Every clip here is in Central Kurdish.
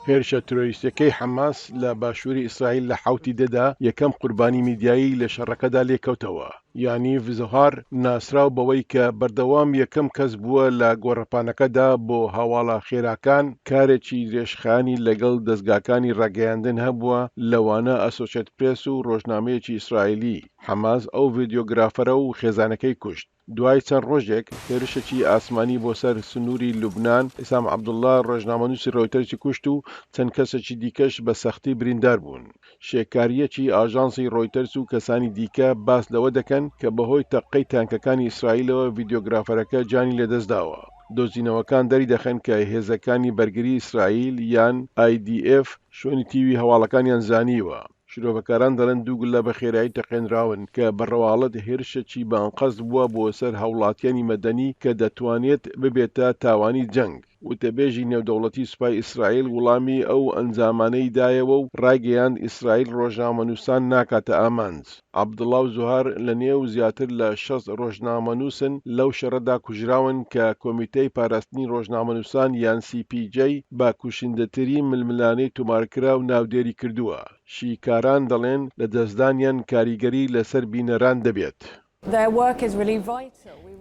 هێرشە ترۆریستەکەی حەماس لە باشووری ئیسرائیل لە حوتی دەدا یەکەم قوربانی میدیایی لە شەڕەکەدا لێکەوتەوە. یانیڤ زۆهار ناسراو بەوەی کە بەردەوام یەکەم کەس بووە لە گۆڕەپانەکەدا بۆ هەواڵە خێراکان کارێکی درێژخایەنی لەگەڵ دەستگاکانی ڕاگەیاندن هەبووە لەوانە ئەسۆسیێتد پرێس و ڕۆژنامەیەکی ئیسرائیلی. حەماس ئەو ڤیدیۆگرافەرە و خێزانەکەی کوشت. دوای چەند ڕۆژێک هێرشێکی ئاسمانی بۆ سەر سنووری لوبنان ئیسام عەبدوڵڵا ڕۆژنامەنووسی ڕۆیتەرسی کوشت و چەند کەسێکی دیکەش بە سەختی بریندار بوون. شێکاریەکی ئاژانسی ڕۆیتەرس و کەسانی دیکە باس لەوە دەکەن کە بەهۆی تەقەی تانکەکانی ئیسرائیلەوە ڤیدیۆگرافەرەکە جانی لێدەستداوە. دۆزینەوەکان دەری دەخەن کە هێزەکانی بەرگری ئیسرائیل یان IDF شوێنی تیوی هەواڵەکانیان زانیوە. شرۆڤەکاران دەڵێن دوو گلە بە خێرایی تەقێنراون کە بەڕەواڵەت هێرشێکی بانقەز بووە بۆ سەر هەوڵاتیانی مەدەنی کە دەتوانێت ببێتە تاوانی جەنگ. وتەبێژی نێودەوڵەتی سوپای ئیسرائیل وڵامی ئەو ئەنجامانەی دایەوە و ڕایگەیاند ئیسرائیل ڕۆژنامەنووسان ناکاتە ئامانج. عەبدوڵڵا و زوهار لە نێو زیاتر لە 6 ڕۆژنامەنووسن لەو شەڕەدا کوژراون کە کۆمیتەی پاراستنی ڕۆژنامەنووسان یان CPJ بە کوشندەترین ململانەی تۆمارکرا و ناودێری کردووە. شیکاران دەڵێن لە دەستدانیان کاریگەری لەسەر بینەران دەبێت.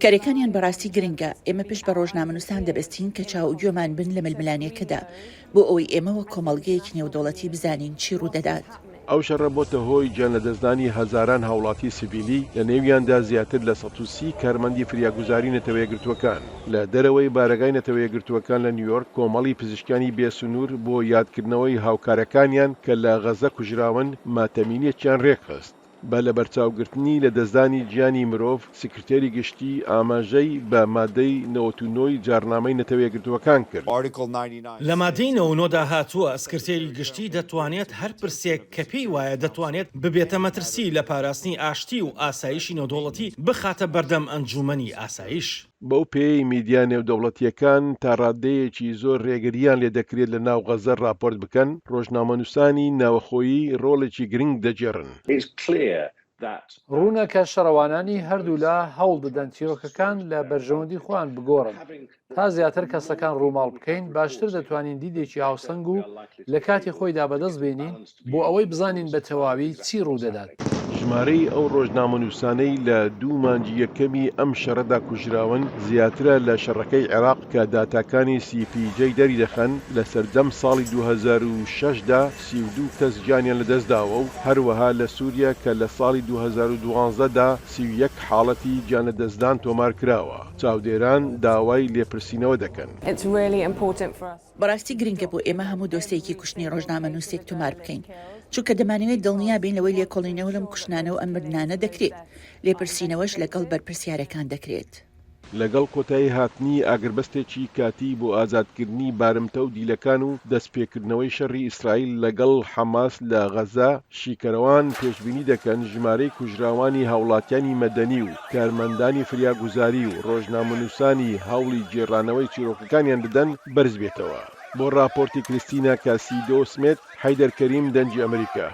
کارەکانیان بەڕاستی گرنگە. ئێمە پشت بە ڕۆژنامەنووسان دەبەستین کە چاوگوێمان بن لە ململانیەکەدا بۆ ئەوەی ئێمەوە کۆمەڵگەیەکی نێودەوڵەتی بزانین چی ڕوودەدات. ئەو شەڕە بۆتە هۆی گیان لە دەستدانی هەزاران هاوڵاتی سیڤیلی لە نێویاندا زیاتر لە 130 کارمەندی فریاگوزاری نەتەوە یەکگرتووەکان. لە دەرەوەی بارگای نەتەوە یەکگرتووەکان لە نیویۆرک کۆمەڵی پزیشکانی بێسنوور بۆ یادکردنەوەی هاوکارەکانیان کە لە غەزە کوژراون ماتەمینێکیان ڕێکخست. بە لە بەرچاوگرتنی لە دەستدانی گیانی مرۆڤ سکرتێری گشتی ئاماژەی بە مادەی 99 جارنامەی نەتەوە یەکگرتووەکان کرد. لە مادەی 99دا هاتووە سکرتێری گشتی دەتوانێت هەر پرسێک کە پێی وایە دەتوانێت ببێتە مەترسی لە پاراستنی ئاشتی و ئاسایشی نێودەوڵەتی بخاتە بەردەم ئەنجومەنی ئاسایش. بەو پێی میدیا نێودەوڵەتیەکان تا ڕادەیەکی زۆر ڕێگریان لێ دەکرێت لە ناو غەزە راپۆرت بکەن. ڕۆژنامەنووسانی ناوەخۆیی ڕۆڵێکی گرنگ دەجێڕن. ڕوونە کە شەڕەوانانی هەردوو لا هەوڵ دەدەن چیرۆکەکان لە بەرژەوەندی خۆیان بگۆڕن. تا زیاتر کەسەکان ڕووماڵ بکەین باشتر دەتوانین دیدێکی هاوسەنگ و لە کاتی خۆیدا بەدەست بێنین بۆ ئەوەی بزانین بە تەواوی چی ڕوودەدات. ژمارەی ئەو ڕۆژنامەنووسانەی لە دوو مانگی یەکەمی ئەم شەڕەدا کوژراون زیاترە لە شەڕەکەی عێراق کە داتاکانی CPJ دەری دەخەن لە سەردەم ساڵی 2006دا 32 کەس گیانیان لەدەستداوە و هەروەها لە سووریا کە لە ساڵی 2012دا 31 حاڵەتی گیان لەدەستدان تۆمار کراوە. چاودێران داوای لێپرسینەوە دەکەن. بەڕاستی گرنگە بۆ ئێمە هەموو دۆستەیەکی کوشتنی ڕۆژنامەنووسێک تۆمار بکەین، چونکە دەمانەوێت دڵنیا بین لەوەی لێکۆڵینەوە لەم کوشتنانە و ئەم مردانە دەکرێت. لێپرسینەوەش لەگەڵ بەرپرسیارەکان دەکرێت. لەگەڵ کۆتایی هاتنی ئاگربەستێکی کاتی بۆ ئازادکردنی بارمتە و دیلەکان و دەستپێکردنەوەی شەڕی ئیسرائیل لەگەڵ حەماس لە غەزە، شیکەرەوان پێشبینی دەکەن ژمارەی کوژراوانی هاوڵاتیانی مەدەنی و کارمەندانی فریاگوزاری و ڕۆژنامەنووسانی هەوڵی جێڕانەوەی چیرۆکەکانیان بدەن بەرز بێتەوە. بۆ راپۆرتی کریستینا کاسیدۆ سمێت، حەیدەر کەریم، دەنگی ئەمریکا.